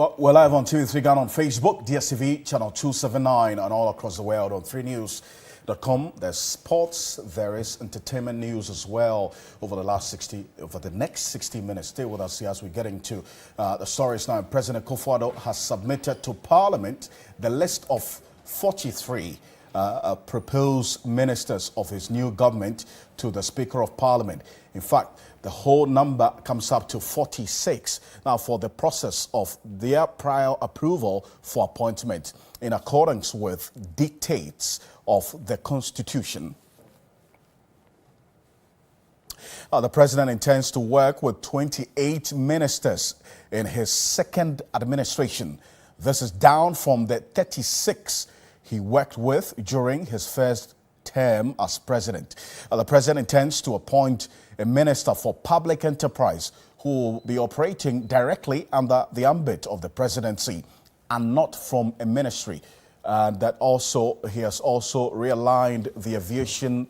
Well, we're live on TV3 Ghana on Facebook, DSTV, channel 279, and all across the world on 3news.com. There's sports, there is entertainment news as well over the next 60 minutes. Stay with us here as we get into the stories now. President Kufuor has submitted to Parliament the list of 43 proposed ministers of his new government to the Speaker of Parliament. In fact, the whole number comes up to 46 now for the process of their prior approval for appointment in accordance with dictates of the Constitution. The President intends to work with 28 ministers in his second administration. This is down from the 36 he worked with during his first term as president. The President intends to appoint a minister for public enterprise who will be operating directly under the ambit of the presidency and not from a ministry. That also, he has also realigned the aviation,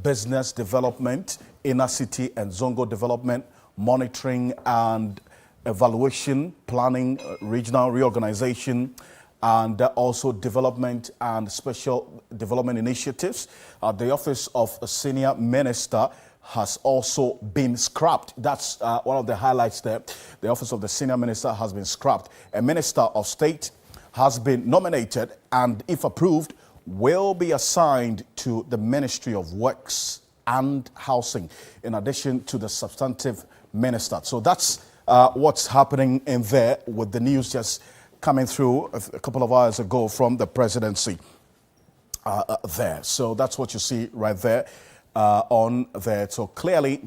business development, inner city and zongo development, monitoring and evaluation, planning, regional reorganization, and also development and special development initiatives. The office of a senior minister has also been scrapped. That's one of the highlights there. The office of the senior minister has been scrapped. A minister of state has been nominated and, if approved, will be assigned to the Ministry of Works and Housing, in addition to the substantive minister. So that's what's happening in there, with the news just coming through a couple of hours ago from the presidency there. So that's what you see right there on there. So clearly,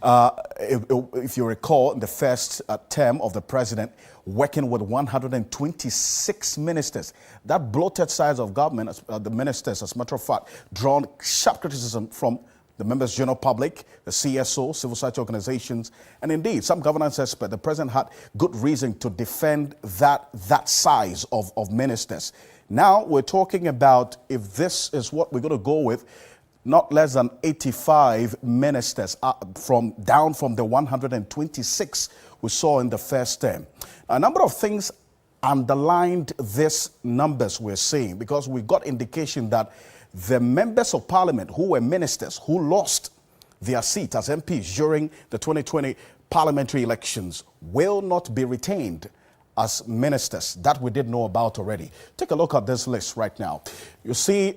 if you recall, in the first term of the president, working with 126 ministers, that bloated size of government, the ministers, as a matter of fact, drawn sharp criticism from the members' general public, the CSO, civil society organizations, and indeed some governance experts. The president had good reason to defend that size of ministers. Now we're talking about, if this is what we're going to go with, not less than 85 ministers down from the 126 we saw in the first term. A number of things underlined these numbers we're seeing, because we got indication that the members of parliament who were ministers who lost their seat as MPs during the 2020 parliamentary elections will not be retained as ministers. That we did know about already. Take a look at this list right now. You see,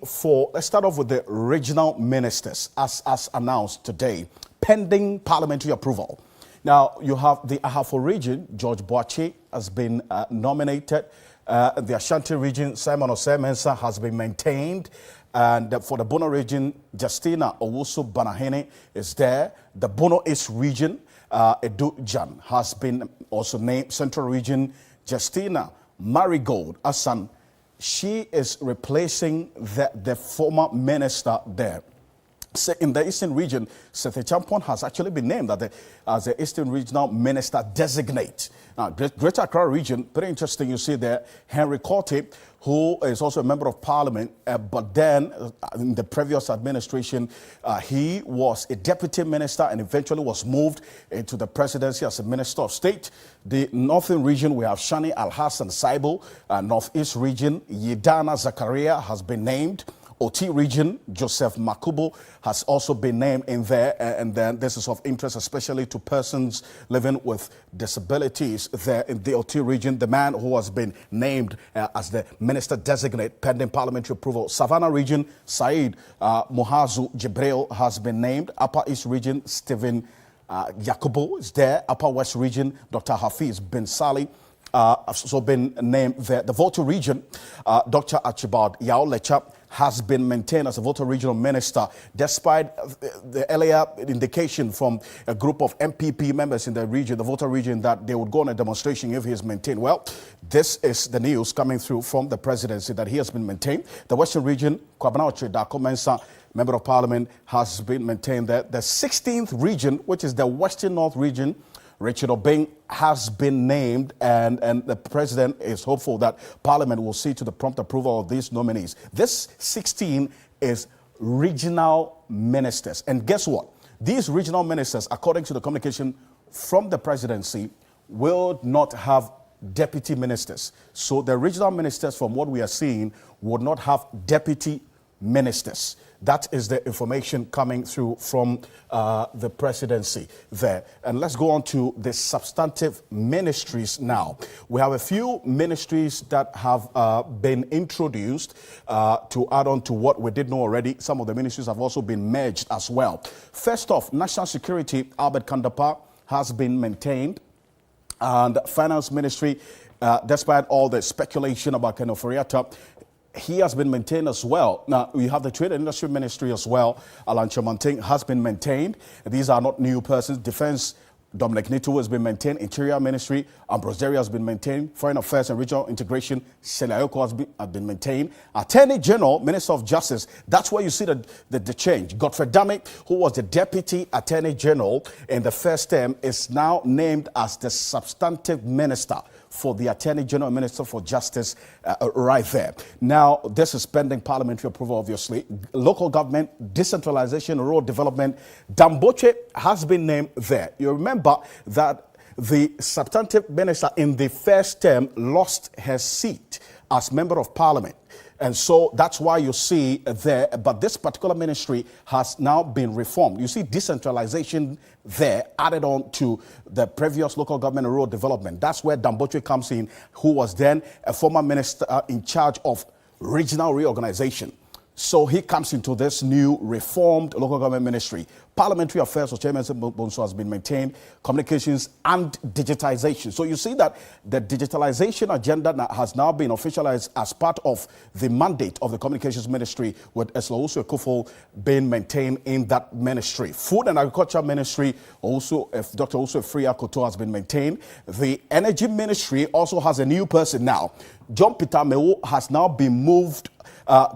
let's start off with the regional ministers as announced today, pending parliamentary approval. Now, you have the Ahafo region, George Boache has been nominated. The Ashanti region, Simon Osei-Mensah has been maintained. And for the Bono region, Justina Owusu Banahene is there. The Bono East region, Edu Jan has been also named. Central region, Justina Marigold Asan, she is replacing the former minister there. So in the Eastern region, Seth Champon has actually been named as the Eastern Regional Minister Designate. Now, Greater Accra region, pretty interesting, you see there, Henry Korte, who is also a member of parliament, but then in the previous administration, he was a deputy minister and eventually was moved into the presidency as a minister of state. The Northern region, we have Shani Alhassan Saibo. Northeast region, Yidana Zakaria has been named. OT region, Joseph Makubo has also been named in there, and then this is of interest especially to persons living with disabilities there in the OT region. The man who has been named as the minister designate pending parliamentary approval. Savannah region, Said Muhazu Jibril has been named. Upper East region, Stephen Yakubu is there. Upper West region, Dr. Hafiz Bin Sali has also been named there. The Volta region, Dr. Archibald Yao Lecha has been maintained as a Volta regional minister, despite the earlier indication from a group of MPP members in the region, the Volta region, that they would go on a demonstration if he is maintained. Well, this is the news coming through from the presidency that he has been maintained. The Western region, Kwabena Oche Dako Mensah, member of parliament, has been maintained there. The 16th region, which is the Western North region, Richard Obeng has been named, and the president is hopeful that Parliament will see to the prompt approval of these nominees. This 16 is regional ministers. And guess what? These regional ministers, according to the communication from the presidency, will not have deputy ministers. So the regional ministers, from what we are seeing, would not have deputy ministers. That is the information coming through from the presidency there. And let's go on to the substantive ministries now. We have a few ministries that have been introduced to add on to what we did know already. Some of the ministries have also been merged as well. First off, National Security, Albert Kandapa, has been maintained. And Finance Ministry, despite all the speculation about Ken Ofori-Atta, he has been maintained as well. Now, we have the Trade and Industry Ministry as well. Alan Chamanting has been maintained. These are not new persons. Defense, Dominic Nito has been maintained. Interior Ministry, Ambrose Derry has been maintained. Foreign Affairs and Regional Integration, Sheila Ayoko has been maintained. Attorney General, Minister of Justice, that's where you see the change. Godfrey Dame, who was the Deputy Attorney General in the first term, is now named as the Substantive Minister for the Attorney General, Minister for Justice, right there. Now, this is pending parliamentary approval, obviously. Local government, decentralization, rural development, Damboche has been named there. You remember that the substantive minister in the first term lost her seat as member of parliament. And so that's why you see there, but this particular ministry has now been reformed. You see decentralization there added on to the previous local government and rural development. That's where Damboche comes in, who was then a former minister in charge of regional reorganization. So he comes into this new reformed local government ministry. Parliamentary Affairs, or Chairman Bonso, has been maintained. Communications and digitization. So you see that the digitalization agenda has now been officialized as part of the mandate of the Communications Ministry, with Eslawusu Ekufo being maintained in that ministry. Food and Agriculture Ministry, also Dr. Osu Efria Koto, has been maintained. The Energy Ministry also has a new person now. John Peter Mewo has now been moved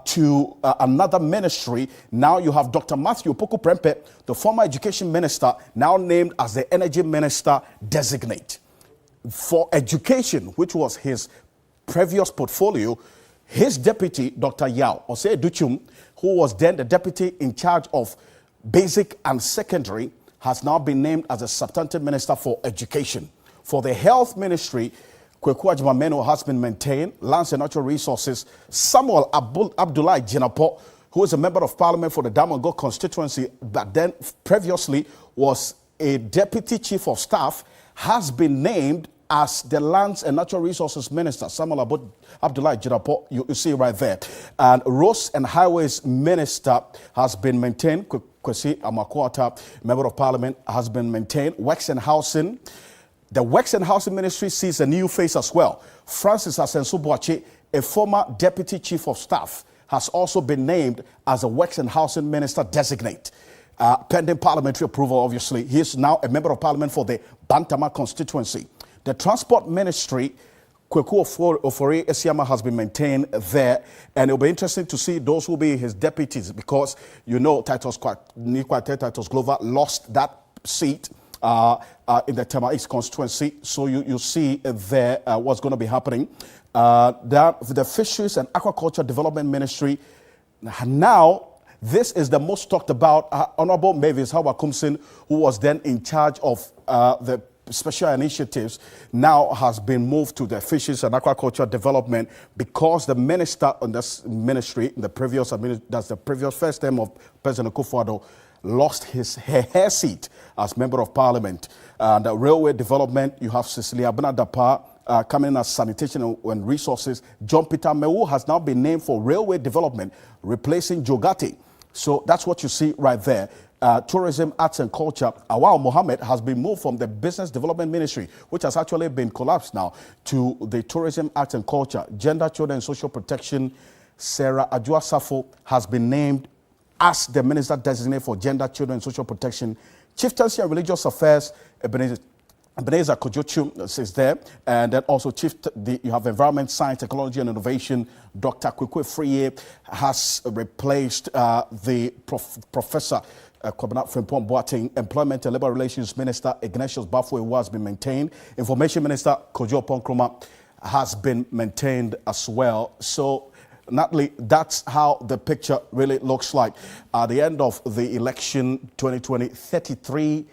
to another ministry. Now you have Dr. Matthew Opoku Prempeh, the former education minister, now named as the energy minister designate. For education, which was his previous portfolio, his deputy, Dr. Yao Osei Duchum, who was then the deputy in charge of basic and secondary, has now been named as a substantive minister for education. For the health ministry, Kweku Ajimameno has been maintained. Lands and Natural Resources, Samuel Abdullah Jinapo, who is a member of parliament for the Damongo constituency, but then previously was a deputy chief of staff, has been named as the Lands and Natural Resources Minister. Samuel Abdullah Jinapo, you see right there. And Roads and Highways Minister has been maintained. Kwesi Amakwata, member of parliament, has been maintained. Works and Housing. The Works and Housing Ministry sees a new face as well. Francis Asensu-Boakye, a former Deputy Chief of Staff, has also been named as a Works and Housing Minister designate. Pending parliamentary approval, obviously. He is now a member of parliament for the Bantama constituency. The Transport Ministry, Kweku Ofori-Esiama, has been maintained there. And it'll be interesting to see those who will be his deputies, because you know Titus Glover lost that seat in the Tema East constituency. So you see there what's going to be happening. The Fisheries and Aquaculture Development Ministry, now this is the most talked about. Honorable Mavis Hawakumsin, who was then in charge of the special initiatives, now has been moved to the Fisheries and Aquaculture Development, because the minister on this ministry, that's the previous first term of President Akufo-Addo, lost her seat as member of parliament. And railway development, you have Cecilia Benadapa coming in as sanitation and resources. John Peter Mewu has now been named for railway development, replacing Jogati. So that's what you see right there. Tourism, Arts and Culture, Awal Mohammed has been moved from the Business Development Ministry, which has actually been collapsed now, to the Tourism, Arts and Culture. Gender, Children and Social Protection, Sarah Adjua Safo has been named as the Minister Designate for Gender, Children and Social Protection. Chieftaincy and Religious Affairs, Ebenezer Kojochu is there. And then also you have Environment, Science, Technology and Innovation. Dr. Kweku Efria has replaced the Professor Kwabena Frimpong Boateng. Employment and Labour Relations Minister Ignatius Bafwe has been maintained. Information Minister Kojo Ponkroma has been maintained as well. So Natalie, that's how the picture really looks like. At the end of the election 2020, 33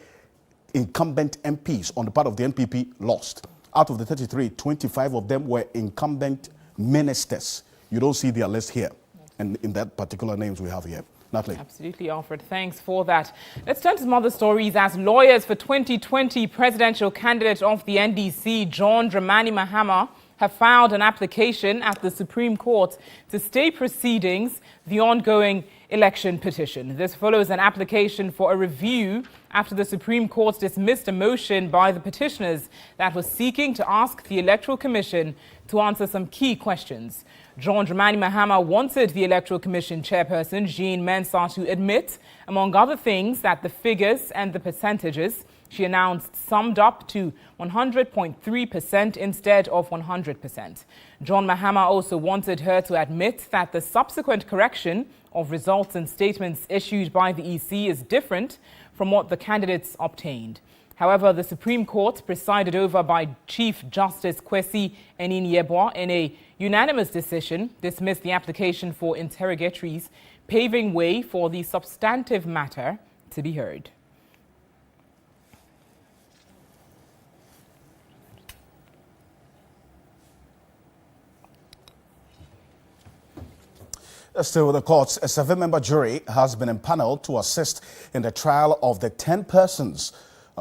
incumbent MPs on the part of the NPP lost. Out of the 33, 25 of them were incumbent ministers. You don't see their list here, and in that particular names we have here. Natalie. Absolutely, Alfred. Thanks for that. Let's turn to some other stories as lawyers for 2020 presidential candidate of the NDC, John Dramani Mahama, have filed an application at the Supreme Court to stay proceedings the ongoing election petition. This follows an application for a review after the Supreme Court dismissed a motion by the petitioners that was seeking to ask the Electoral Commission to answer some key questions. John Dramani Mahama wanted the Electoral Commission chairperson, Jean Mensah, to admit, among other things, that the figures and the percentages she announced summed up to 100.3% instead of 100%. John Mahama also wanted her to admit that the subsequent correction of results and statements issued by the EC is different from what the candidates obtained. However, the Supreme Court, presided over by Chief Justice Kwesi Enin-Yeboah, in a unanimous decision, dismissed the application for interrogatories, paving way for the substantive matter to be heard. Still with the courts, a 7-member jury has been empaneled to assist in the trial of the 10 persons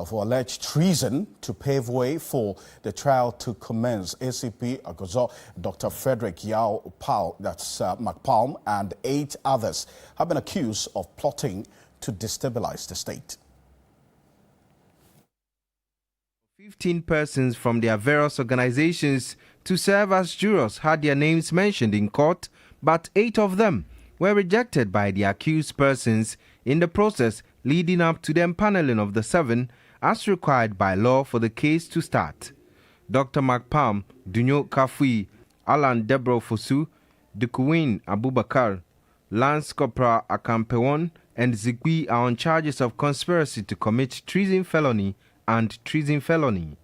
for alleged treason to pave way for the trial to commence. ACP Agozo, Dr. Frederick Yao Pal, that's McPalm, and 8 others have been accused of plotting to destabilize the state. 15 persons from their various organizations to serve as jurors had their names mentioned in court, but 8 of them were rejected by the accused persons in the process leading up to the empaneling of the 7 as required by law for the case to start. Dr. McPalm, Dunyo Kafui, Alan Debro Fosu, Dukuwin Abubakar, Lance Corporal Akampewon, and Zigui are on charges of conspiracy to commit treason felony and treason felony.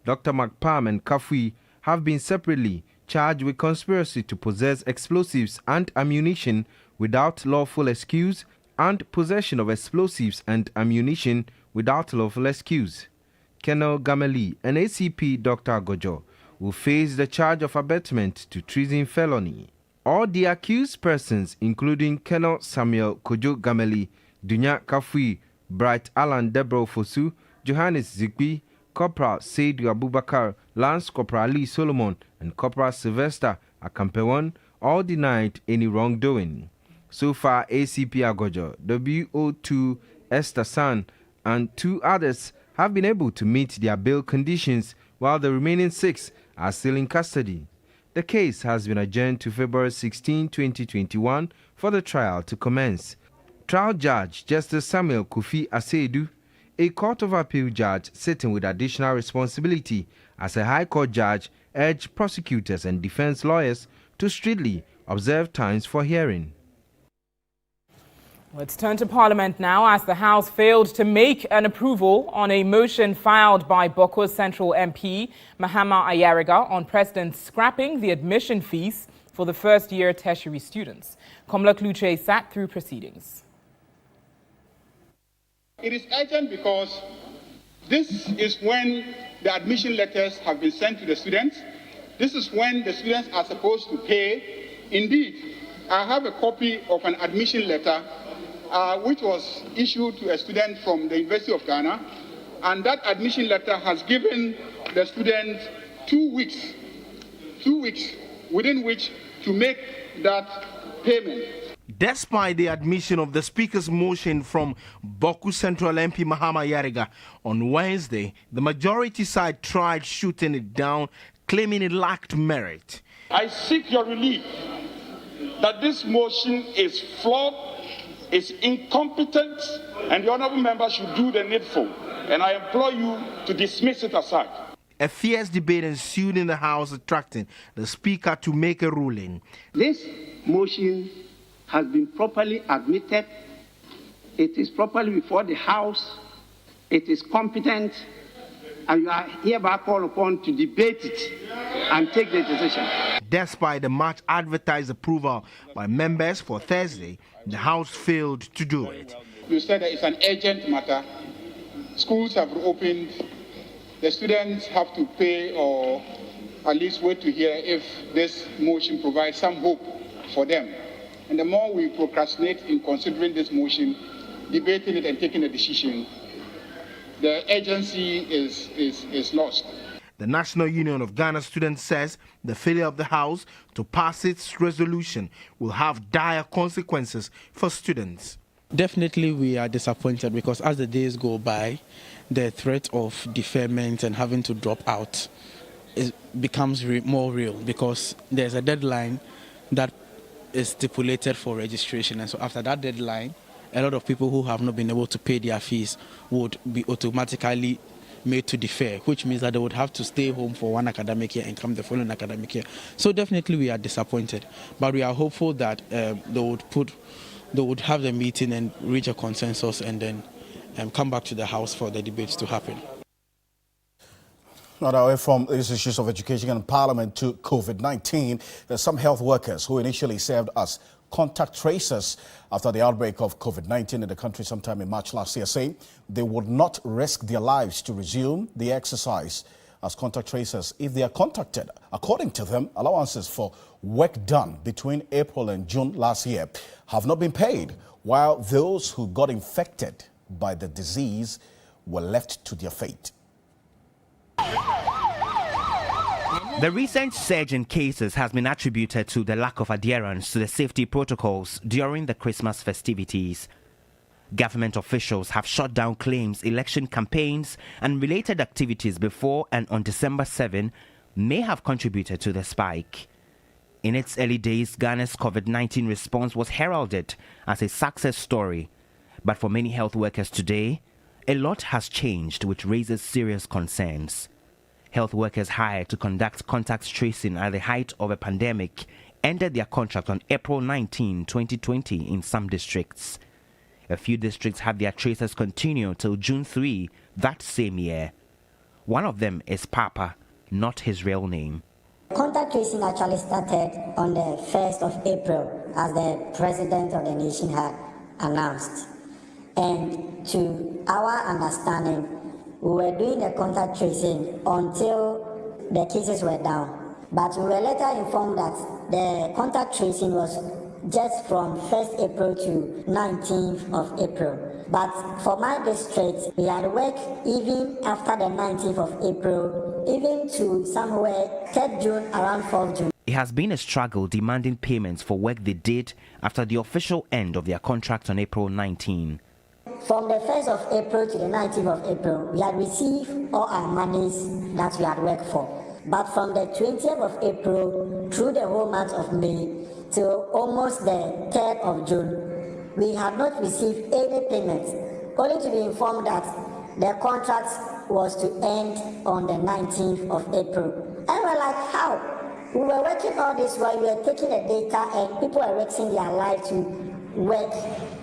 Dr. McPalm and Kafui have been separately charged with conspiracy to possess explosives and ammunition without lawful excuse and possession of explosives and ammunition without lawful excuse. Colonel Gameli and ACP Dr. Agojo will face the charge of abetment to treason felony. All the accused persons, including Colonel Samuel Kojo Gameli, Dunya Kafui, Bright Alan Debro Fosu, Johannes Zigbi, Corporal Saidu Abubakar, Lance Corporal Ali Solomon, and Corporal Sylvester Akampewon all denied any wrongdoing. So far, ACP Agojo, WO2 Esther San, and 2 others have been able to meet their bail conditions, while the remaining 6 are still in custody. The case has been adjourned to February 16, 2021 for the trial to commence. Trial Judge Justice Samuel Kofi Aseidu, a Court of Appeal judge sitting with additional responsibility as a High Court judge, urged prosecutors and defense lawyers to strictly observe times for hearing. Let's turn to Parliament now as the House failed to make an approval on a motion filed by Boko Central MP Mahama Ayariga on President scrapping the admission fees for the first-year tertiary students. Komla Kluche sat through proceedings. It is urgent because this is when the admission letters have been sent to the students. This is when the students are supposed to pay. Indeed, I have a copy of an admission letter which was issued to a student from the University of Ghana, and that admission letter has given the student 2 weeks within which to make that payment. Despite the admission of the Speaker's motion from Boko Central MP Mahama Ayariga on Wednesday, the majority side tried shooting it down, claiming it lacked merit. I seek your relief that this motion is flawed, is incompetent, and the honourable member should do the needful. And I implore you to dismiss it aside. A fierce debate ensued in the House, attracting the Speaker to make a ruling. This motion has been properly admitted. It is properly before the House. It is competent, and you are hereby called upon to debate it and take the decision. Despite the much advertised approval by members for Thursday, the House failed to do it. You said that it's an urgent matter. Schools have reopened. the students have to pay or at least wait to hear if this motion provides some hope for them. And the more we procrastinate in considering this motion, debating it and taking a decision, the urgency is lost. The National Union of Ghana Students says the failure of the House to pass its resolution will have dire consequences for students. Definitely we are disappointed because as the days go by, the threat of deferment and having to drop out becomes more real because there's a deadline that is stipulated for registration, and so after that deadline, a lot of people who have not been able to pay their fees would be automatically made to defer, which means that they would have to stay home for one academic year and come the following academic year. So definitely we are disappointed, but we are hopeful that they would have the meeting and reach a consensus and then come back to the House for the debates to happen. Not away from these issues of education and Parliament to COVID-19, there's some health workers who initially served as contact tracers after the outbreak of COVID-19 in the country sometime in March last year, saying they would not risk their lives to resume the exercise as contact tracers if they are contacted. According to them, allowances for work done between April and June last year have not been paid, while those who got infected by the disease were left to their fate. The recent surge in cases has been attributed to the lack of adherence to the safety protocols during the Christmas festivities. Government officials have shut down claims election campaigns and related activities before and on December 7 may have contributed to the spike. In its early days, Ghana's COVID-19 response was heralded as a success story. But for many health workers today, a lot has changed, which raises serious concerns. Health workers hired to conduct contact tracing at the height of a pandemic ended their contract on April 19, 2020 in some districts. A few districts had their tracers continue till June 3 that same year. One of them is Papa, not his real name. Contact tracing actually started on the 1st of April as the President of the nation had announced. And to our understanding, we were doing the contact tracing until the cases were down. But we were later informed that the contact tracing was just from 1st April to 19th of April. But for my district, we had worked even after the 19th of April, even to somewhere 3rd June, around 4th June. It has been a struggle demanding payments for work they did after the official end of their contract on April 19. From the 1st of April to the 19th of April, we had received all our monies that we had worked for. But from the 20th of April through the whole month of May till almost the 3rd of June, we have not received any payments, only to be informed that the contract was to end on the 19th of April. And we're like, how? We were working all this while we were taking the data and people were risking their life to work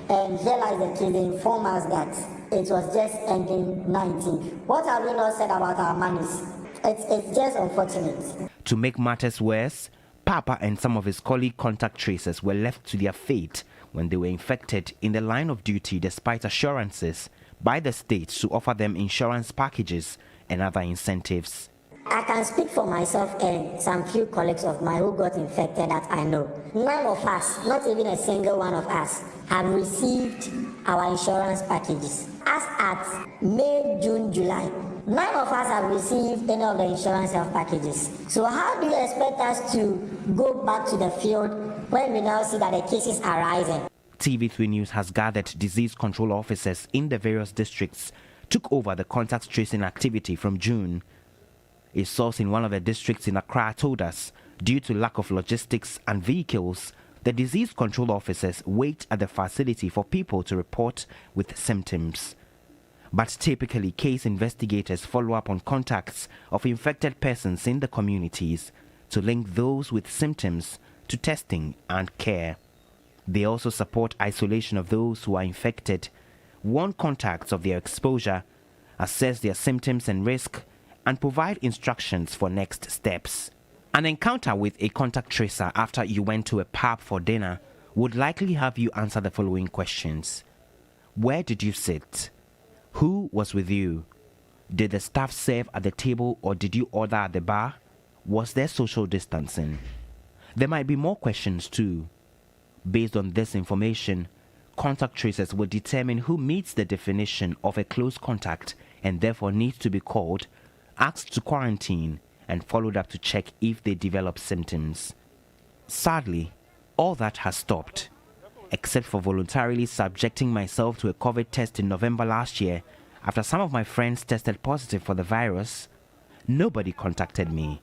and realize the kids inform us that it was just ending 19th. What have we not said about our monies? It's just unfortunate. To make matters worse, Papa and some of his colleague contact tracers were left to their fate when they were infected in the line of duty despite assurances by the state to offer them insurance packages and other incentives. I can speak for myself and some few colleagues of mine who got infected that I know. None of us, not even a single one of us, have received our insurance packages. As at May, June, July, none of us have received any of the insurance health packages. So how do you expect us to go back to the field when we now see that the cases are rising? TV3 News has gathered disease control officers in the various districts took over the contact tracing activity from June. A source in one of the districts in Accra told us, due to lack of logistics and vehicles, the disease control officers wait at the facility for people to report with symptoms. But typically, case investigators follow up on contacts of infected persons in the communities to link those with symptoms to testing and care. They also support isolation of those who are infected, warn contacts of their exposure, assess their symptoms and risk, and provide instructions for next steps. An encounter with a contact tracer after you went to a pub for dinner would likely have you answer the following questions. Where did you sit? Who was with you? Did the staff serve at the table or did you order at the bar? Was there social distancing? There might be more questions too. Based on this information, contact tracers will determine who meets the definition of a close contact and therefore needs to be called, asked to quarantine, and followed up to check if they develop symptoms. Sadly, all that has stopped, except for voluntarily subjecting myself to a COVID test in November last year. After some of my friends tested positive for the virus, nobody contacted me.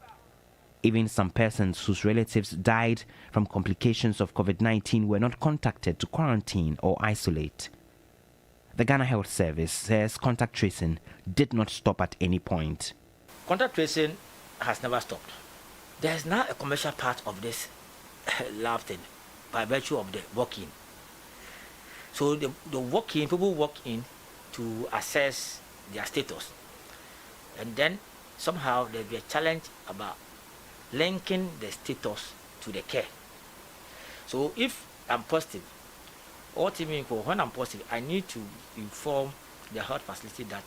Even some persons whose relatives died from complications of COVID-19 were not contacted to quarantine or isolate. The Ghana Health Service says contact tracing did not stop at any point. Contact tracing has never stopped. There is now a commercial part of this lab thing by virtue of the walk-in. So the walk-in, people walk in to assess their status. And then somehow there'll be a challenge about linking the status to the care. So if I'm positive, ultimately when I'm positive, I need to inform the health facility that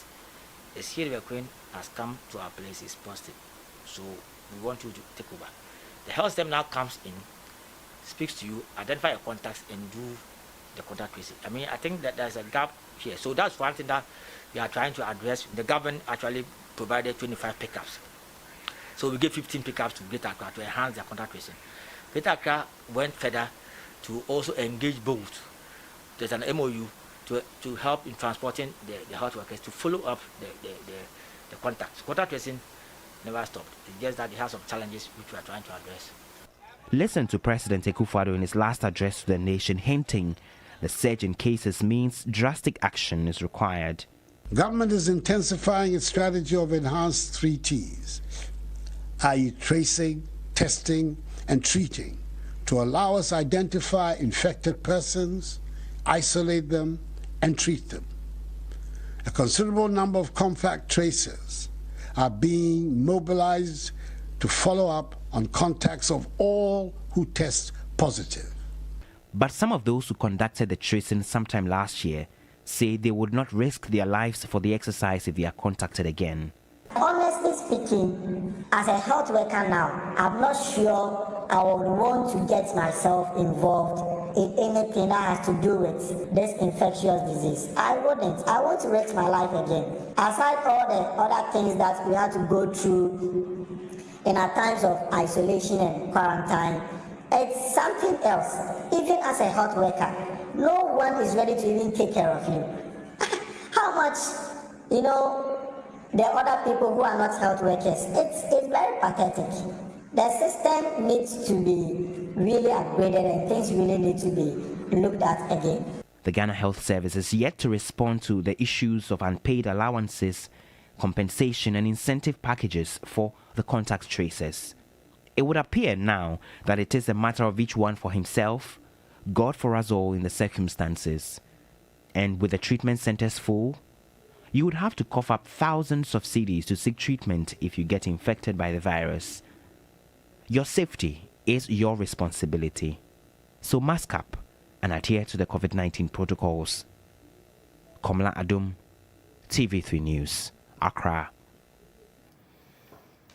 a serious queen has come to our place, is positive. So we want you to take over. The health system now comes in, speaks to you, identify your contacts and do the contact tracing. I mean, I think that there's a gap here. So that's one thing that we are trying to address. The government actually provided 25 pickups. So we gave 15 pickups to Greater Accra to enhance their contact tracing. Greater Accra went further to also engage both. There's an MOU to help in transporting the health workers to follow up the contacts. Contact tracing never stopped. It's just that it has some challenges which we are trying to address. Listen to President Akufo-Addo in his last address to the nation, hinting the surge in cases means drastic action is required. Government is intensifying its strategy of enhanced 3 T's, i.e. tracing, testing, and treating, to allow us to identify infected persons, isolate them, and treat them. A considerable number of contact tracers are being mobilized to follow up on contacts of all who test positive. But some of those who conducted the tracing sometime last year say they would not risk their lives for the exercise if they are contacted again. Honestly speaking, as a health worker now, I'm not sure I would want to get myself involved in anything that has to do with this infectious disease. I wouldn't. I want to risk my life again. Aside all the other things that we had to go through in our times of isolation and quarantine, it's something else. Even as a health worker, no one is ready to even take care of you. How much, the other people who are not health workers, it's very pathetic. The system needs to be really upgraded and things really need to be looked at again. The Ghana Health Service is yet to respond to the issues of unpaid allowances, compensation and incentive packages for the contact tracers. It would appear now that it is a matter of each one for himself, God for us all in the circumstances. And with the treatment centers full, you would have to cough up thousands of cedis to seek treatment if you get infected by the virus. Your safety is your responsibility. So mask up and adhere to the COVID-19 protocols. Komla Adum, TV3 News, Accra.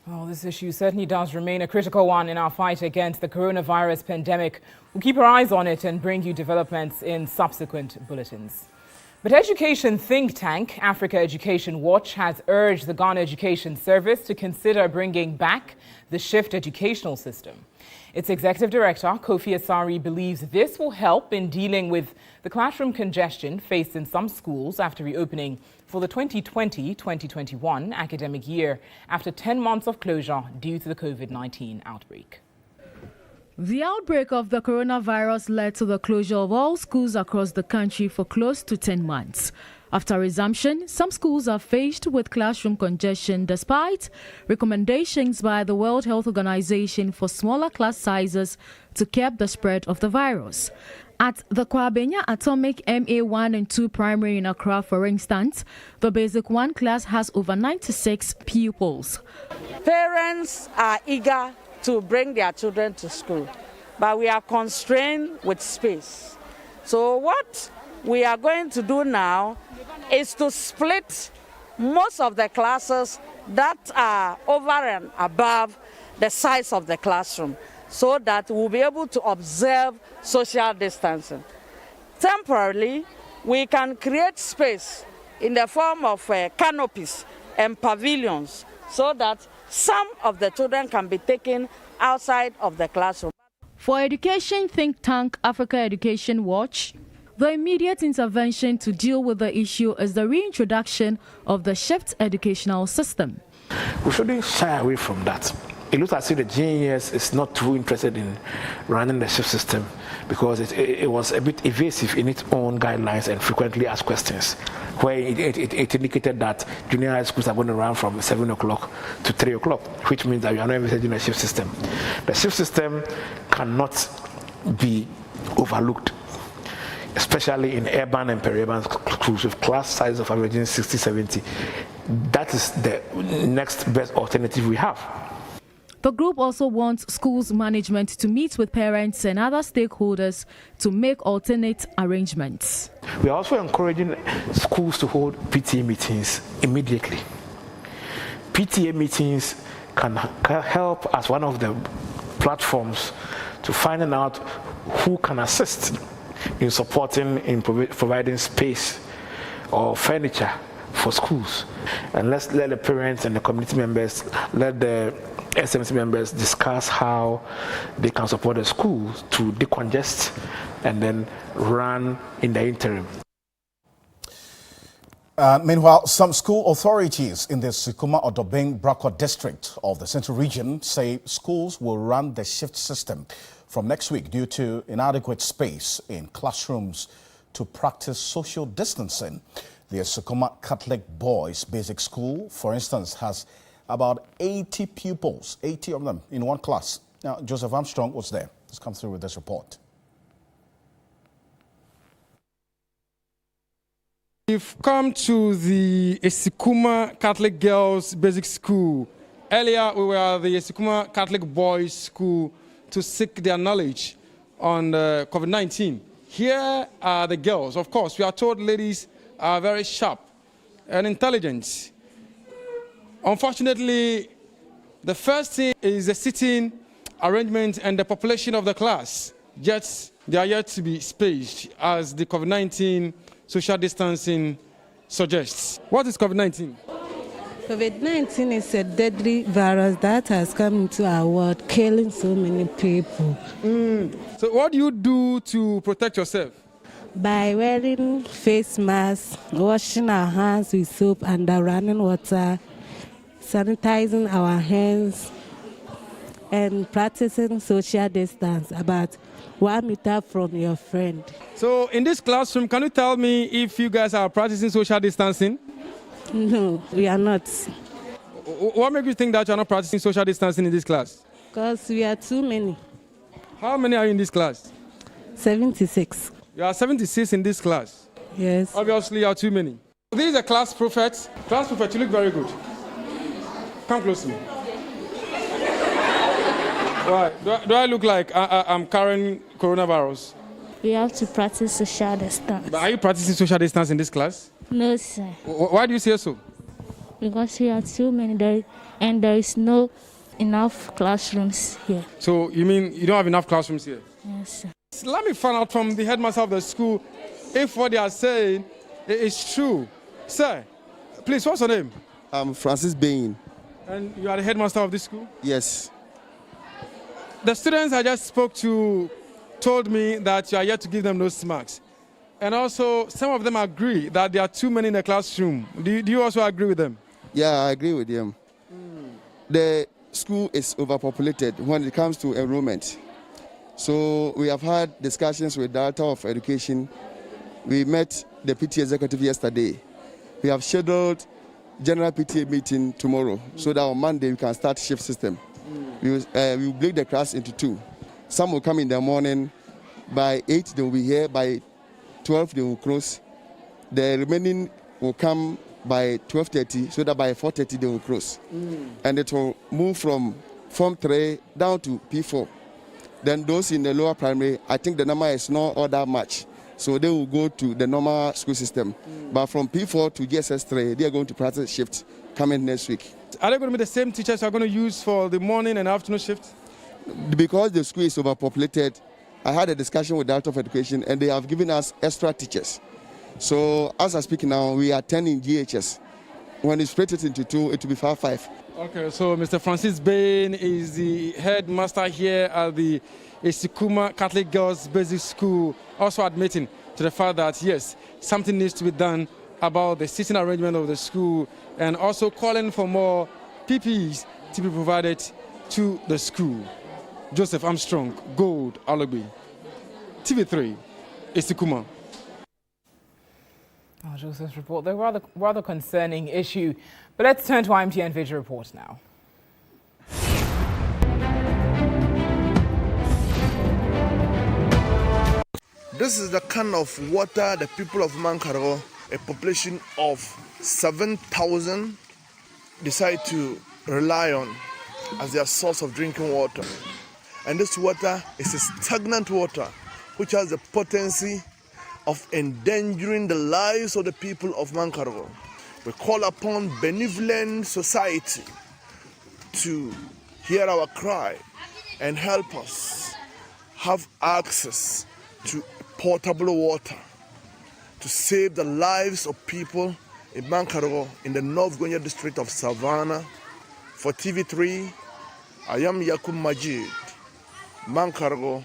Well, this issue certainly does remain a critical one in our fight against the coronavirus pandemic. We'll keep our eyes on it and bring you developments in subsequent bulletins. But education think tank Africa Education Watch has urged the Ghana Education Service to consider bringing back the shift educational system. Its executive director, Kofi Asari, believes this will help in dealing with the classroom congestion faced in some schools after reopening for the 2020-2021 academic year after 10 months of closure due to the COVID-19 outbreak. The outbreak of the coronavirus led to the closure of all schools across the country for close to 10 months. After resumption, some schools are faced with classroom congestion despite recommendations by the World Health Organization for smaller class sizes to curb the spread of the virus. At the Kwabenya Atomic MA 1 and 2 primary in Accra, for instance, the Basic 1 class has over 96 pupils. Parents are eager to bring their children to school, but we are constrained with space. So what we are going to do now is to split most of the classes that are over and above the size of the classroom, so that we'll be able to observe social distancing. Temporarily, we can create space in the form of canopies and pavilions, so that some of the children can be taken outside of the classroom. For education think tank Africa Education Watch, the immediate intervention to deal with the issue is the reintroduction of the shift educational system. We shouldn't shy away from that. It looks as if the GNES is not too interested in running the shift system because it was a bit evasive in its own guidelines and frequently asked questions, where it indicated that junior high schools are going to run from 7 o'clock to 3 o'clock, which means that you are not invested in a shift system. The shift system cannot be overlooked, especially in urban and peri-urban schools with class size of averaging 60, 70. That is the next best alternative we have. The group also wants schools management to meet with parents and other stakeholders to make alternate arrangements. We are also encouraging schools to hold PTA meetings immediately. PTA meetings can help as one of the platforms to finding out who can assist in supporting, in providing space or furniture for schools. And let's let the parents and the community members, let the SMC members discuss how they can support the schools to decongest and then run in the interim. Meanwhile, some school authorities in the Sikuma Odobeng Brako district of the Central Region say schools will run the shift system from next week due to inadequate space in classrooms to practice social distancing. The Sikuma Catholic Boys Basic School, for instance, has about 80 pupils, 80 of them in one class. Now, Joseph Armstrong was there. Let's come through with this report. We've come to the Sikuma Catholic Girls Basic School. Earlier, we were at the Sikuma Catholic Boys School to seek their knowledge on COVID-19. Here are the girls. Of course, we are told ladies are very sharp and intelligent. Unfortunately, the first thing is the seating arrangement and the population of the class. Yet, they are yet to be spaced as the COVID-19 social distancing suggests. What is COVID-19? COVID-19 is a deadly virus that has come into our world, killing so many people. So what do you do to protect yourself? By wearing face masks, washing our hands with soap under running water, sanitizing our hands, and practicing social distance about 1 meter from your friend. So in this classroom, can you tell me if you guys are practicing social distancing? No, we are not. What makes you think that you are not practicing social distancing in this class? Because we are too many. How many are you in this class? 76. You are 76 in this class? Yes. Obviously, you are too many. This is a class prophet. Class prophet, you look very good. Come close to me. Right. Do I look like I'm carrying coronavirus? We have to practice social distance. But are you practicing social distance in this class? No, sir. Why do you say so? Because we are too many and there is no enough classrooms here. So you mean you don't have enough classrooms here? Yes, sir. Let me find out from the headmaster of the school if what they are saying is true. Sir, please, what's your name? I'm Francis Bain. And you are the headmaster of this school? Yes. The students I just spoke to told me that you are yet to give them those marks. And also, some of them agree that there are too many in the classroom. Do you also agree with them? Yeah, I agree with them. The school is overpopulated when it comes to enrollment. So we have had discussions with the Director of Education. We met the PTA executive yesterday. We have scheduled general PTA meeting tomorrow so that on Monday we can start shift system. We will break the class into 2. Some will come in the morning. By 8 they will be here. By 12 they will close. The remaining will come by 12:30 so that by 4:30 they will close. And it will move from Form 3 down to P4. Then those in the lower primary, I think the number is not all that much. So they will go to the normal school system. But from P4 to GSS3, they are going to practice shift coming next week. Are they going to be the same teachers you are going to use for the morning and afternoon shift? Because the school is overpopulated, I had a discussion with the Director of Education and they have given us extra teachers. So as I speak now, we are 10 in GHS. When it's split it into two, it will be 5-5. Okay, so Mr. Francis Bain is the headmaster here at the Esikuma Catholic Girls Basic School, also admitting to the fact that, yes, something needs to be done about the seating arrangement of the school and also calling for more PPEs to be provided to the school. Joseph Armstrong, Gold, Alogbe, TV3, Esikuma. Oh, Joseph's report, they're rather concerning issue. But let's turn to IMTN Vision Report now. This is the kind of water the people of Mankarogo, a population of 7,000, decide to rely on as their source of drinking water. And this water is a stagnant water which has the potency of endangering the lives of the people of Mankarogo. We call upon benevolent society to hear our cry and help us have access to potable water to save the lives of people in Mankarogo in the North Gonja district of Savannah. For TV3, I am Yakub Majid, Mankarogo,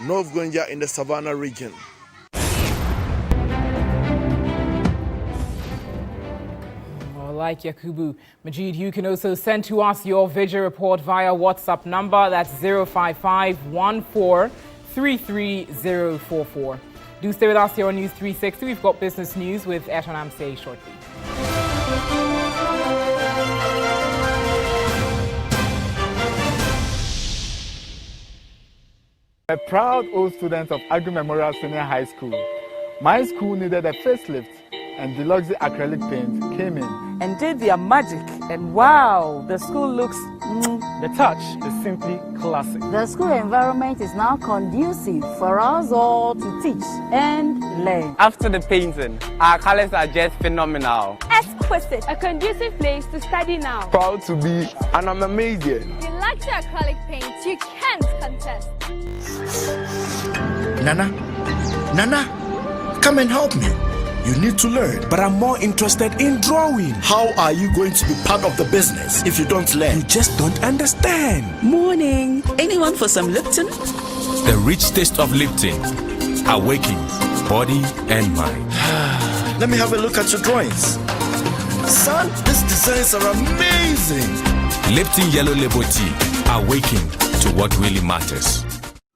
North Gonja in the Savannah region. Like Yakubu Majid, you can also send to us your Vision Report via WhatsApp number. That's 055-14-33044. Do stay with us here on News 360. We've got business news with Eton Amsay shortly. A proud old student of Agri Memorial Senior High School. My school needed a facelift, and Deluxe acrylic paint came in and did their magic, and wow, the school looks the touch is simply classic. The school environment is now conducive for us all to teach and learn. After the painting, our colors are just phenomenal. Exquisite, a conducive place to study now. Proud to be an amazing. The luxury acrylic paint you can't contest. Nana, come and help me. You need to learn, but I'm more interested in drawing. How are you going to be part of the business if you don't learn? You just don't understand. Morning. Anyone for some Lipton? The rich taste of Lipton awakens body and mind. Let me have a look at your drawings. Son, these designs are amazing. Lipton Yellow Label Tea, awaken to what really matters.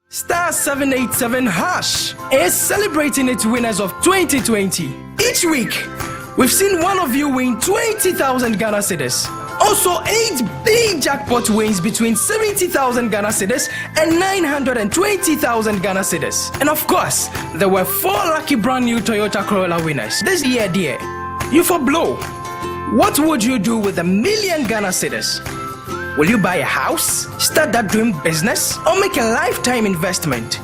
Star 787 Hash is celebrating its winners of 2020. Each week, we've seen one of you win 20,000 Ghana cedis. Also, 8 big jackpot wins between 70,000 Ghana cedis and 920,000 Ghana cedis. And of course, there were 4 lucky brand new Toyota Corolla winners. This year, dear, you for blow. What would you do with 1 million Ghana cedis? Will you buy a house, start that dream business, or make a lifetime investment?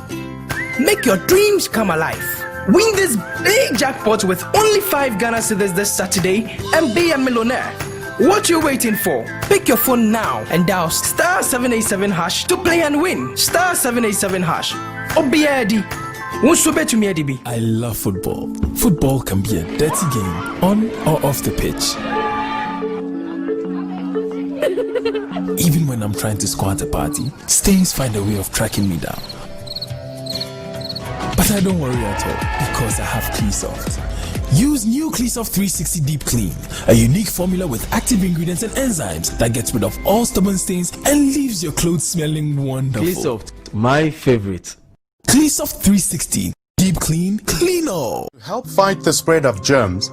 Make your dreams come alive. Win this big jackpot with only 5 Ghana cedis this Saturday and be a millionaire. What you waiting for? Pick your phone now and dial star 787 hash to play and win. Star 787 hash. Obiadi. I love football. Football can be a dirty game, on or off the pitch. Even when I'm trying to score at a party, stains find a way of tracking me down. But I don't worry at all, because I have Cleansoft. Use new Cleansoft 360 Deep Clean, a unique formula with active ingredients and enzymes that gets rid of all stubborn stains and leaves your clothes smelling wonderful. Cleansoft, my favorite. Cleansoft 360 Deep Clean, clean all. To help fight the spread of germs,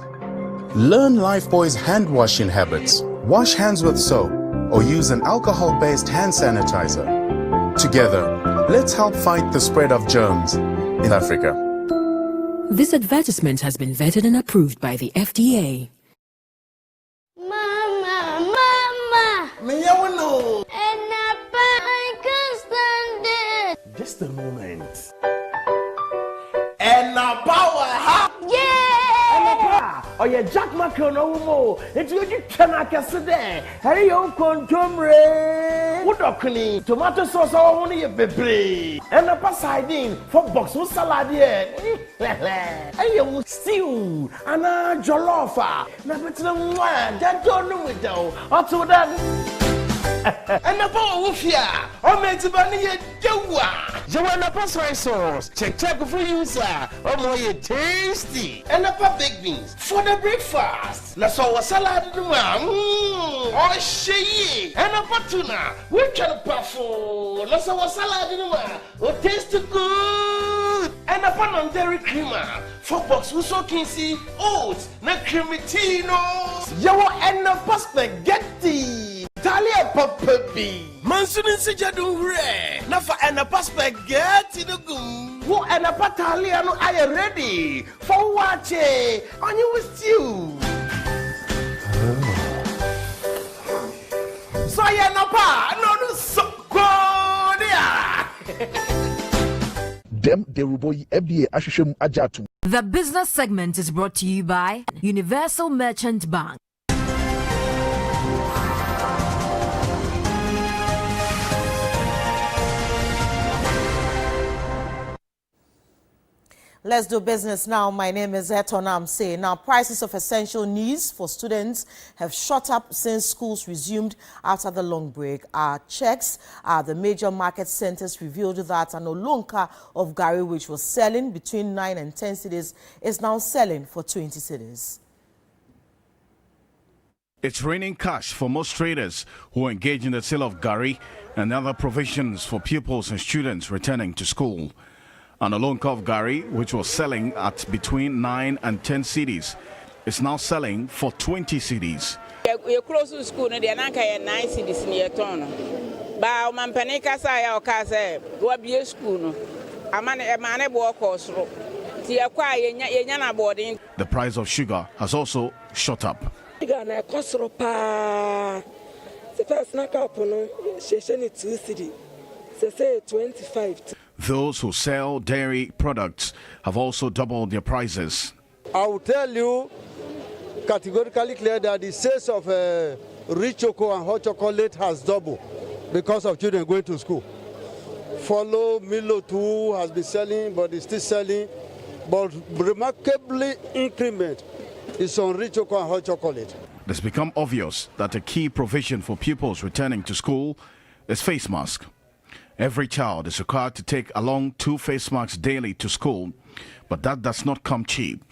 learn Lifebuoy's hand washing habits. Wash hands with soap or use an alcohol-based hand sanitizer. Together, let's help fight the spread of germs in Africa. This advertisement has been vetted and approved by the FDA. Mama! And I can't stand it! Just a moment. And about oye Jack Macron owo enti oji twena kese de here yo kontomre wodokni tomato sauce owo no ye bebre and a sardine for box with salad here ayo stew ana jollof na betina mwa jajo no wido oto that and the ball wufia o meti ba ni ye dewa je wanna pass soy sauce check for you sir o mo ye tasty and the big beans for the breakfast na so wa salad no o shey and the tuna we can parfo na so wa salad no o taste good and the pan dairy creamer for box we so can see oats na creamy tea no yo and the spaghetti Talia Papa B. Mansunin Sijadu Re. Nafa and a spaghetti no gum. Who and a pataliano I am ready for watching on you with you. So I am no so Dem de ruboyi FDA ashishemu ajatu. The business segment is brought to you by Universal Merchant Bank. Let's do business now. My name is Eton Amse. Now, prices of essential needs for students have shot up since schools resumed after the long break. Our checks at the major market centers revealed that an olonka of Gari, which was selling between 9 and 10 cedis, is now selling for 20 cedis. It's raining cash for most traders who engage in the sale of Gari and other provisions for pupils and students returning to school. And a loan of Gari, which was selling at between 9 and 10 cedis, is now selling for 20 cedis. You're close to school, and they're not 9 cedis in your turn. But my panica say, or Casa, go up your school. A man walk or so. The price of sugar has also shot up. The first snack up on 2 cedis. Say 25. Those who sell dairy products have also doubled their prices. I will tell you categorically clear that the sales of rich chocolate and hot chocolate has doubled because of children going to school. Follow Milo too has been selling, but it's still selling. But remarkably increment is on rich chocolate and hot chocolate. It has become obvious that a key provision for pupils returning to school is face mask. Every child is required to take along 2 face masks daily to school, but that does not come cheap.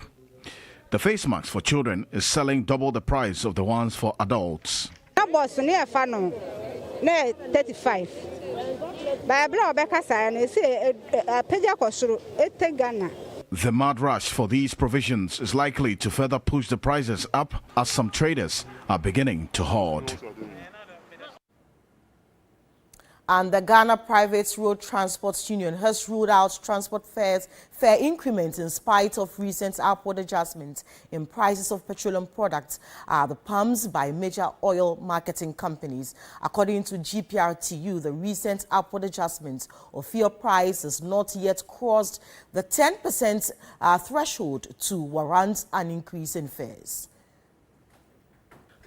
The face mask for children is selling double the price of the ones for adults. The mad rush for these provisions is likely to further push the prices up as some traders are beginning to hoard. And the Ghana Private Road Transport Union has ruled out transport fare increments in spite of recent upward adjustments in prices of petroleum products at the pumps by major oil marketing companies. According to GPRTU, the recent upward adjustments of fuel price has not yet crossed the 10% threshold to warrant an increase in fares.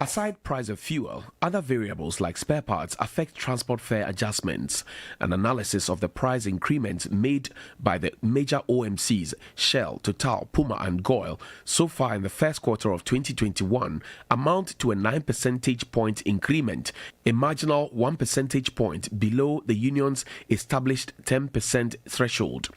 Aside price of fuel, other variables like spare parts affect transport fare adjustments. An analysis of the price increments made by the major OMCs, Shell, Total, Puma and Goil, so far in the first quarter of 2021 amount to a 9 percentage point increment, a marginal 1 percentage point below the union's established 10% threshold.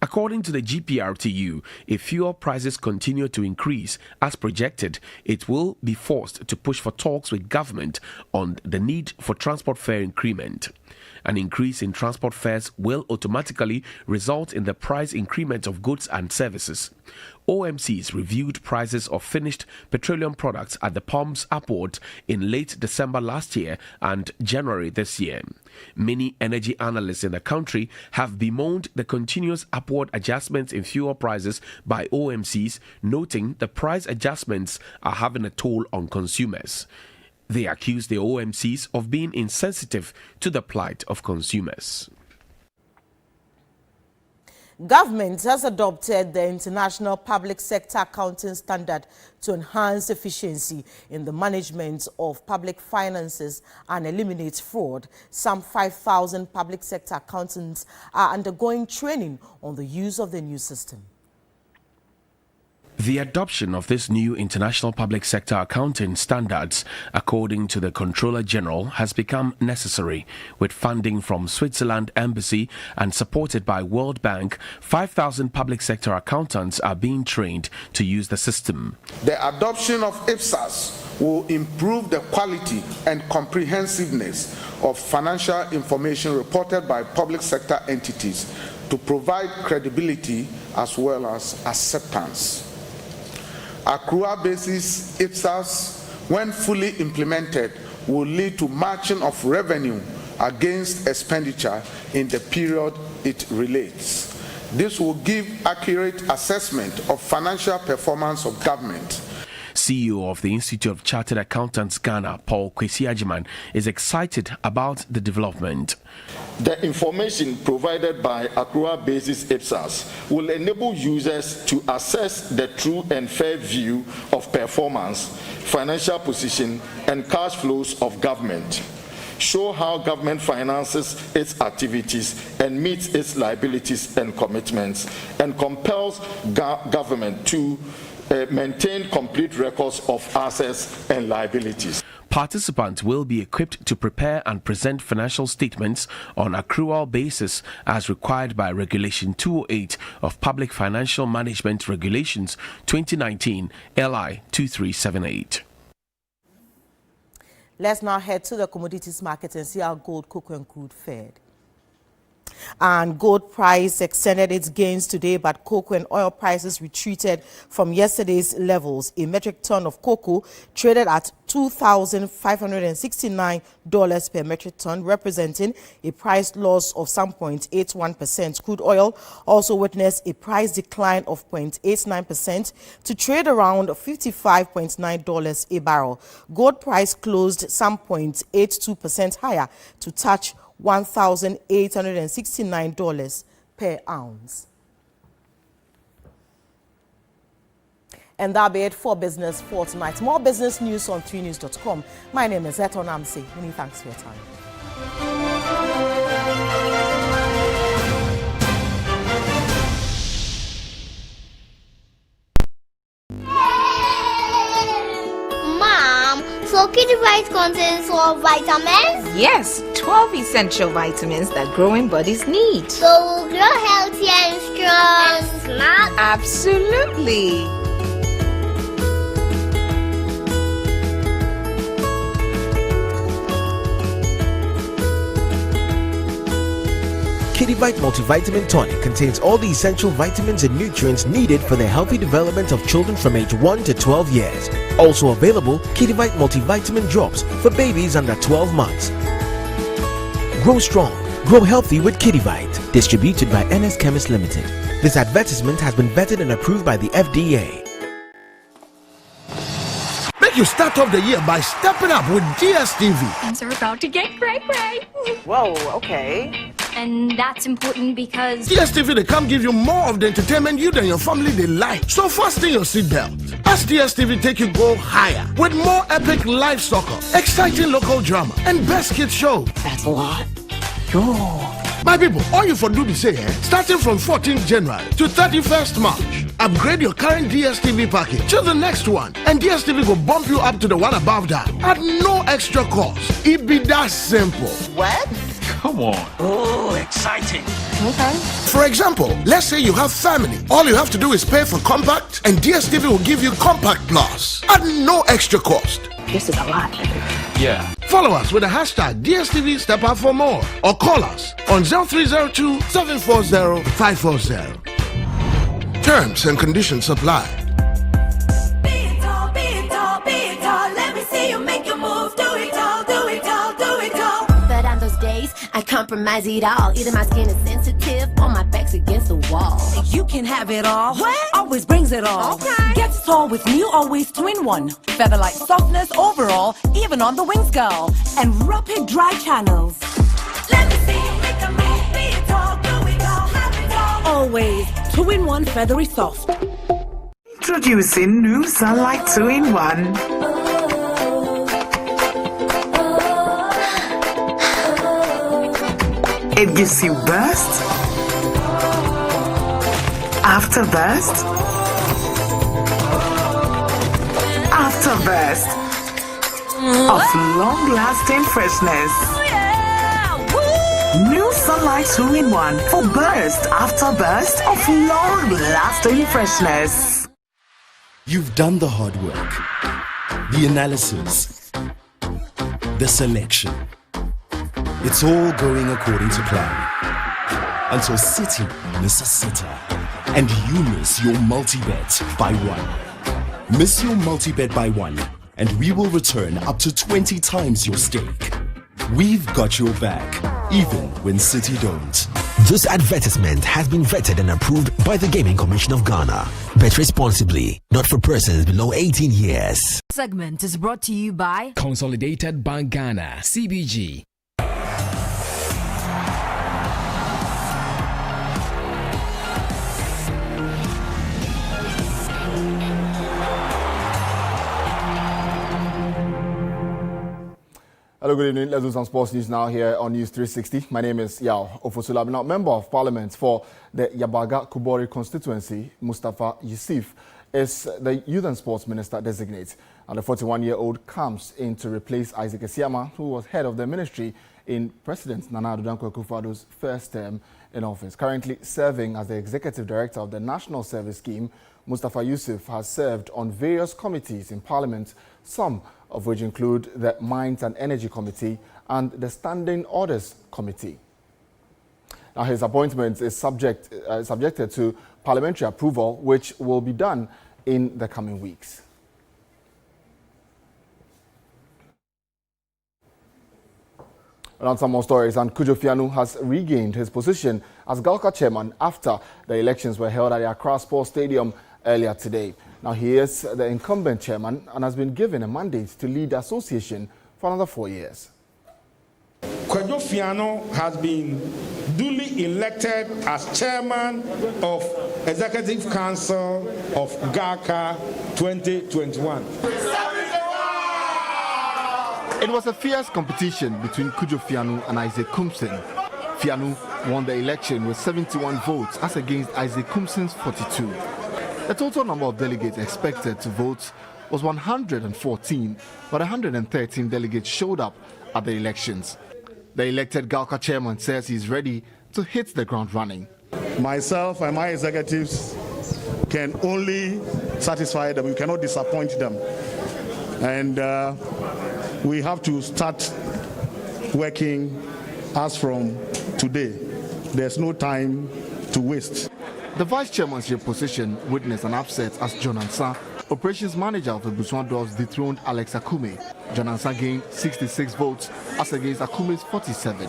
According to the GPRTU, if fuel prices continue to increase as projected, it will be forced to push for talks with government on the need for transport fare increment. An increase in transport fares will automatically result in the price increment of goods and services. OMCs reviewed prices of finished petroleum products at the pumps upward in late December last year and January this year. Many energy analysts in the country have bemoaned the continuous upward adjustments in fuel prices by OMCs, noting the price adjustments are having a toll on consumers. They accuse the OMCs of being insensitive to the plight of consumers. Government has adopted the International Public Sector Accounting Standard to enhance efficiency in the management of public finances and eliminate fraud. Some 5,000 public sector accountants are undergoing training on the use of the new system. The adoption of this new International Public Sector Accounting Standards, according to the Controller General, has become necessary. With funding from Switzerland Embassy and supported by World Bank, 5,000 public sector accountants are being trained to use the system. The adoption of IPSAS will improve the quality and comprehensiveness of financial information reported by public sector entities to provide credibility as well as acceptance. Accrual basis IPSAS, when fully implemented, will lead to matching of revenue against expenditure in the period it relates. This will give accurate assessment of financial performance of government. CEO of the Institute of Chartered Accountants Ghana, Paul Kwesi, is excited about the development. The information provided by accrual basis IPSAS will enable users to assess the true and fair view of performance, financial position, and cash flows of government, show how government finances its activities and meets its liabilities and commitments, and compels government to maintain complete records of assets and liabilities. Participants will be equipped to prepare and present financial statements on accrual basis as required by Regulation 208 of Public Financial Management Regulations 2019 LI 2378. Let's now head to the commodities market and see how gold, cocoa and crude fared. And gold price extended its gains today, but cocoa and oil prices retreated from yesterday's levels. A metric ton of cocoa traded at $2,569 per metric ton, representing a price loss of some 0.81%. Crude oil also witnessed a price decline of 0.89% to trade around $55.9 a barrel. Gold price closed some 0.82% higher to touch $1,869 per ounce. And that'll be it for Business for tonight. More business news on 3news.com. My name is Eton Amsi. Many thanks for your time. So Kidivite contains 12 vitamins? Yes, 12 essential vitamins that growing bodies need. So we'll grow healthy and strong. And smart? Absolutely. Kidivite Multivitamin Tonic contains all the essential vitamins and nutrients needed for the healthy development of children from age 1 to 12 years. Also available, Kidivite Multivitamin Drops for babies under 12 months. Grow strong, grow healthy with Kidivite. Distributed by NS Chemist Limited. This advertisement has been vetted and approved by the FDA. Make you start off the year by stepping up with DSTV. Things are about to get great. Whoa, okay. And that's important because DSTV, they come give you more of the entertainment you and your family they like. So fasten your seatbelt. As DSTV take you go higher with more epic live soccer, exciting local drama, and best kids show. That's a lot. Yo. My people, all you for do be say, starting from 14th January to 31st March, upgrade your current DSTV package to the next one, and DSTV will bump you up to the one above that at no extra cost. It be that simple. What? Come on. Oh, exciting. Okay. For example, let's say you have family. All you have to do is pay for Compact, and DSTV will give you Compact Plus at no extra cost. This is a lot. Yeah. Follow us with the hashtag DSTV Step Up for more, or call us on 0302 740 540. Terms and conditions apply. Let me see you make your move. Do it all. But on those days, I compromise it all. Either my skin is sensitive or my back's against the wall. You can have it all. What? Always brings it all. Okay. Get tall with new Always Twin One. Feather-like softness overall, even on the wings, girl. And rapid dry channels. Let me see you make a move. Be it all, do it all, have it all. always 2-in-1 feathery soft. Introducing new Sunlight 2-in-1. It gives you burst, after burst, after burst of long-lasting freshness. New Sunlight 2-in-1 for burst after burst of long-lasting freshness. You've done the hard work, the analysis, the selection. It's all going according to plan. Until City miss a sitter, and you miss your multi-bet by one. Miss your multi-bet by one, and we will return up to 20 times your stake. We've got your back, even when City don't. This advertisement has been vetted and approved by the Gaming Commission of Ghana. Bet responsibly, not for persons below 18 years. Segment is brought to you by Consolidated Bank Ghana, CBG. Hello, good evening. Let's do some sports news now here on News 360. My name is Yao Ofosula. Now, Member of Parliament for the Yabaga Kubori constituency, Mustafa Yusuf, is the Youth and Sports Minister designate. And the 41-year-old comes in to replace Isaac Esiama, who was head of the ministry in President Nana Addo Dankwa Akufo-Addo's first term in office. Currently serving as the Executive Director of the National Service Scheme, Mustafa Yusuf has served on various committees in Parliament, some of which include the Mines and Energy Committee and the Standing Orders Committee. Now, his appointment is subjected to parliamentary approval, which will be done in the coming weeks. Around some more stories, and Kujo Fianu has regained his position as Galka chairman after the elections were held at the Accra Sports Stadium earlier today. Now, he is the incumbent chairman and has been given a mandate to lead the association for another 4 years. Kujo Fianu has been duly elected as chairman of Executive Council of GACA 2021. It was a fierce competition between Kujo Fianu and Isaac Kumsin. Fianu won the election with 71 votes as against Isaac Kumsin's 42. The total number of delegates expected to vote was 114, but 113 delegates showed up at the elections. The elected Galka chairman says he's ready to hit the ground running. Myself and my executives can only satisfy them. We cannot disappoint them. And we have to start working as from today. There's no time to waste. The vice chairmanship position witnessed an upset as John Ansa, operations manager of the Busuan Dwarfs, dethroned Alex Akume. John Ansa gained 66 votes as against Akume's 47.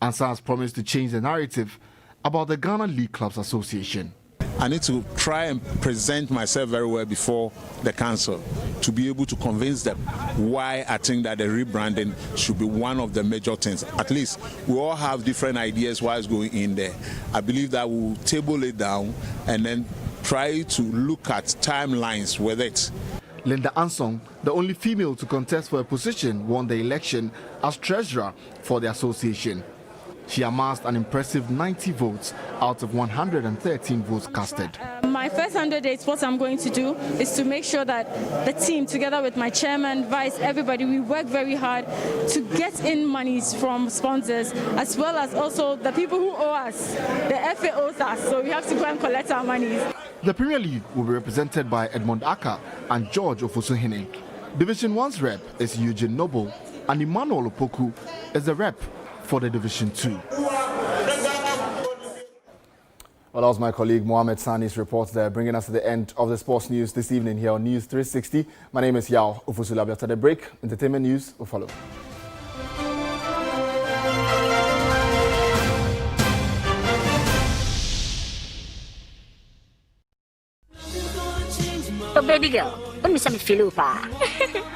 Ansa has promised to change the narrative about the Ghana League Clubs Association. I need to try and present myself very well before the council to be able to convince them why I think that the rebranding should be one of the major things. At least we all have different ideas why it's going in there. I believe that we'll table it down and then try to look at timelines with it. Linda Ansong, the only female to contest for a position, won the election as treasurer for the association. She amassed an impressive 90 votes out of 113 votes casted. My first 100 days, what I'm going to do is to make sure that the team, together with my chairman, vice, everybody, we work very hard to get in monies from sponsors, as well as also the people who owe us. The FA owes us, so we have to go and collect our monies. The Premier League will be represented by Edmond Aka and George Ofosuhene. Division 1's rep is Eugene Noble, and Emmanuel Opoku is the rep for the Division 2. Well, that was my colleague Mohamed Sani's report there, bringing us to the end of the sports news this evening here on News 360. My name is Yao Ofusula. After the break, entertainment news will follow. So, baby girl, let me say me feel you, pa.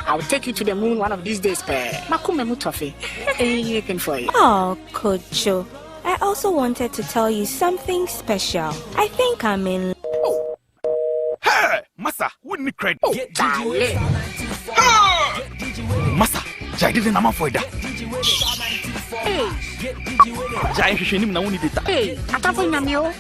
I'll take you to the moon one of these days, pa. Makume mutofi. Anything for you. Oh, Kocho. I also wanted to tell you something special. I think I'm in. Hey, Massa, wouldn't credit. Massa, I didn't know for that. Hey,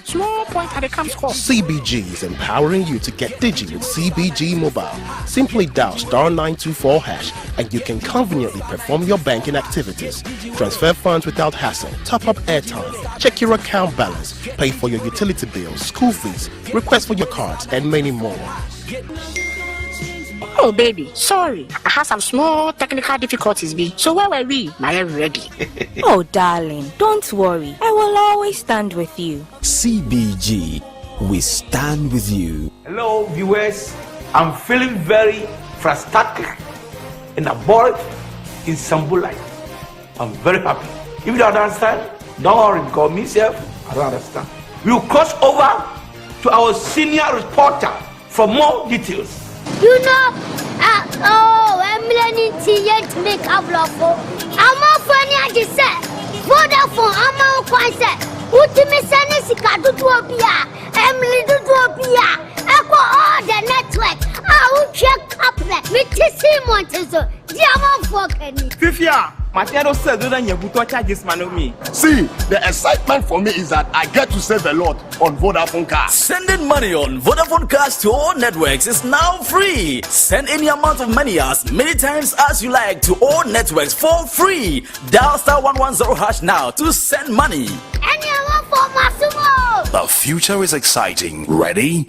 small point at the camp score. CBG is empowering you to get digi with CBG Mobile. Simply dial *924# and you can conveniently perform your banking activities. Transfer funds without hassle, top up airtime, check your account balance, pay for your utility bills, school fees, request for your cards, and many more. Oh, baby, sorry. I had some small technical difficulties, so where were we? Now you're ready. Oh, darling, don't worry. I will always stand with you. CBG, we stand with you. Hello, viewers. I'm feeling very frustrated and bored in Sambu life. I'm very happy. If you don't understand, don't worry, because myself, I don't understand. We'll cross over to our senior reporter for more details. You know, I'm learning to make a blog. I'm not funny, I just said. Vodafone, I'm not quite said. Ultimate Sanesika to Topia, Emily to Topia, Echo all the network. I will check up there. Mr. Montezo, Diamond Forkany. Fifia, Matero said, don't you put charges, man of me. See, the excitement for me is that I get to save a lot on Vodafone cards. Sending money on Vodafone cards to all networks is now free. Send any amount of money as many times as you like to all networks for free. Dial *110# now to send money. Anyone for Massimo. The future is exciting. Ready?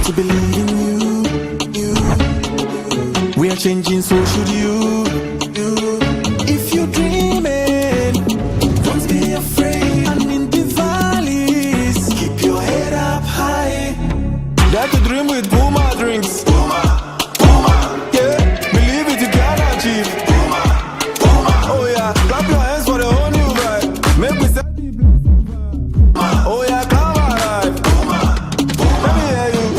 To believe in you. We are changing, so should you. If you're dreaming, don't be afraid. And in the valleys, keep your head up high. Dare to dream with Puma drinks. Puma. Yeah, believe it, you can achieve. Puma. Oh yeah, clap your hands for the whole new vibe. Make me say, oh yeah, come alive. Let me hear you.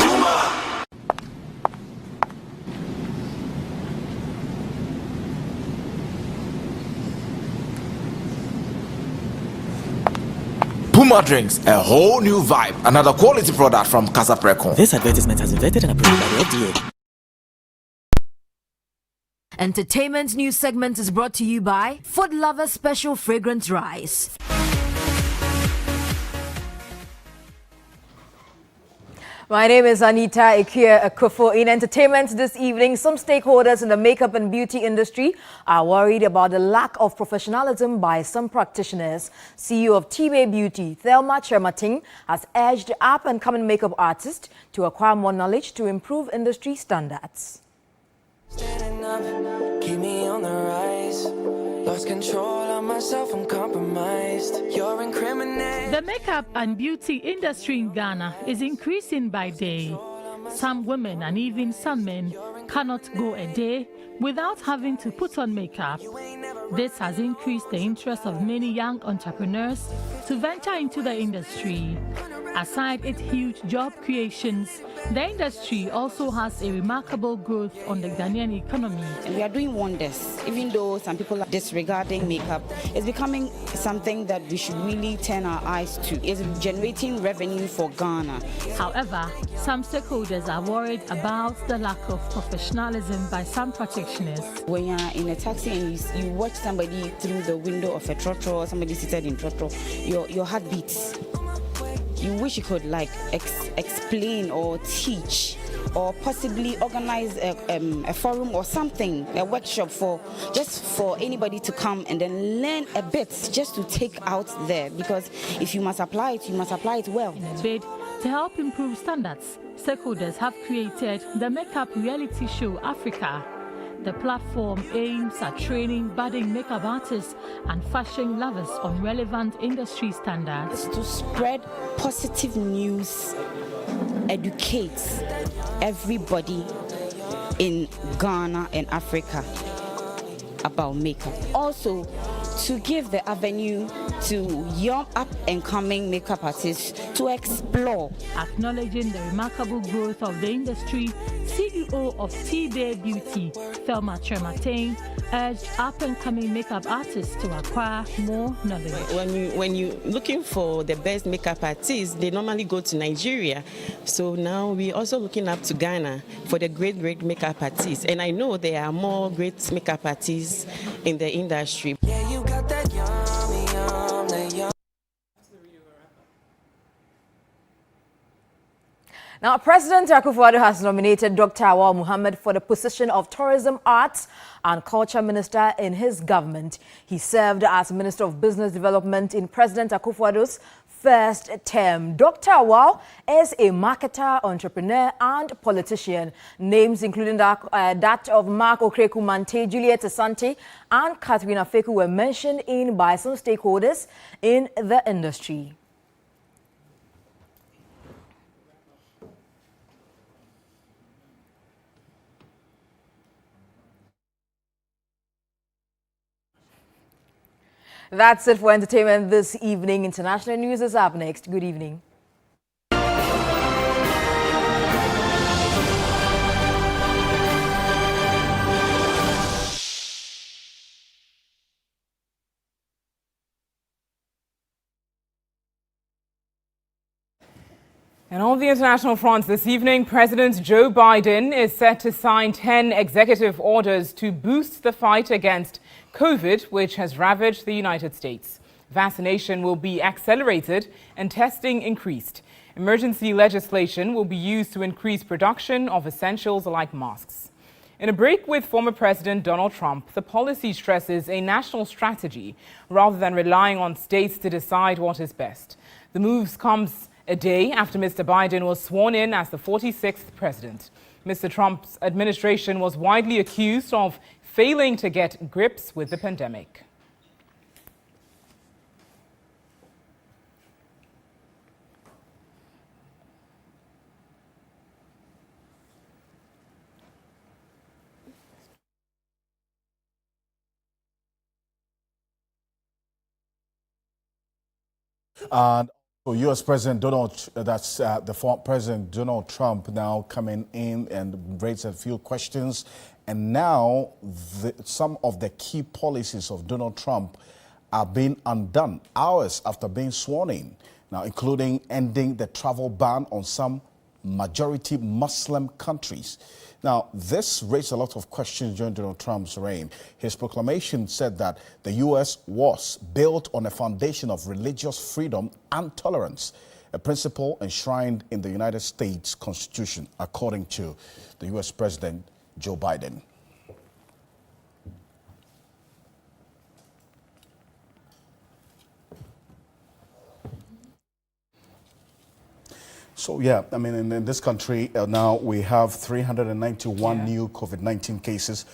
Puma drinks, a whole new vibe. Another quality product from Casa Precon. This advertisement has been vetted and approved by the FDA. Entertainment news segment is brought to you by Food Lover Special Fragrance Rice. My name is Anita Ikea Akufo. In entertainment this evening, some stakeholders in the makeup and beauty industry are worried about the lack of professionalism by some practitioners. CEO of T-Bay Beauty, Thelma Chermating, has urged up-and-coming makeup artists to acquire more knowledge to improve industry standards. Standing up, keep me on the rise. Lost control of myself, I'm compromised. You're incriminating. The makeup and beauty industry in Ghana is increasing by day. Some women and even some men cannot go a day without having to put on makeup. This has increased the interest of many young entrepreneurs to venture into the industry. Aside its huge job creations, the industry also has a remarkable growth on the Ghanaian economy. And we are doing wonders. Even though some people are disregarding makeup, it's becoming something that we should really turn our eyes to. It's generating revenue for Ghana. However, some stakeholders are worried about the lack of professionalism by some practitioners. When you're in a taxi and you watch somebody through the window of a trotro, somebody seated in trotro, your heart beats. You wish you could explain or teach or possibly organize a forum or something, a workshop for anybody to come and then learn a bit just to take out there, because if you must apply it, you must apply it well. In a bid to help improve standards, stakeholders have created the Makeup Reality Show Africa. The platform aims at training budding makeup artists and fashion lovers on relevant industry standards. To spread positive news, educate everybody in Ghana and Africa about makeup. Also, to give the avenue to young up-and-coming makeup artists to explore. Acknowledging the remarkable growth of the industry, CEO of T-Day Beauty, Thelma Trematain, urged up-and-coming makeup artists to acquire more knowledge. When you're looking for the best makeup artists, they normally go to Nigeria. So now we're also looking up to Ghana for the great makeup artists. And I know there are more great makeup artists in the industry. Yeah, you got that yummy, that yum. Now, President Akufo-Addo has nominated Dr. Awal Muhammad for the position of Tourism, Arts and Culture Minister in his government. He served as Minister of Business Development in President Akufo-Addo's first term. Dr. Awal is a marketer, entrepreneur and politician. Names including that of Mark Okreku-Mante, Juliet Asante and Catherine Afeku were mentioned in by some stakeholders in the industry. That's it for entertainment this evening. International news is up next. Good evening. And on the international front this evening, President Joe Biden is set to sign 10 executive orders to boost the fight against COVID, which has ravaged the United States. Vaccination will be accelerated and testing increased. Emergency legislation will be used to increase production of essentials like masks. In a break with former President Donald Trump, the policy stresses a national strategy rather than relying on states to decide what is best. The moves comes a day after Mr. Biden was sworn in as the 46th president. Mr. Trump's administration was widely accused of failing to get grips with the pandemic. And U.S. President the former President Donald Trump now coming in and raised a few questions. And now some of the key policies of Donald Trump are being undone hours after being sworn in. Now, including ending the travel ban on some majority Muslim countries. Now, this raised a lot of questions during Donald Trump's reign. His proclamation said that the U.S. was built on a foundation of religious freedom and tolerance, a principle enshrined in the United States Constitution, according to the U.S. President Joe Biden. So, yeah, I mean, in this country now we have 391 new COVID-19 cases,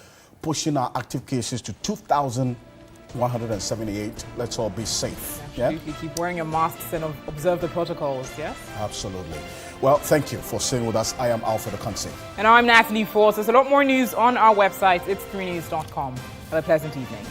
pushing our active cases to 2,178. Let's all be safe. Yeah? You keep wearing your masks and observe the protocols, yes? Absolutely. Well, thank you for staying with us. I am Alfred Okansi. And I'm Natalie Force. There's a lot more news on our website. It's 3news.com. Have a pleasant evening.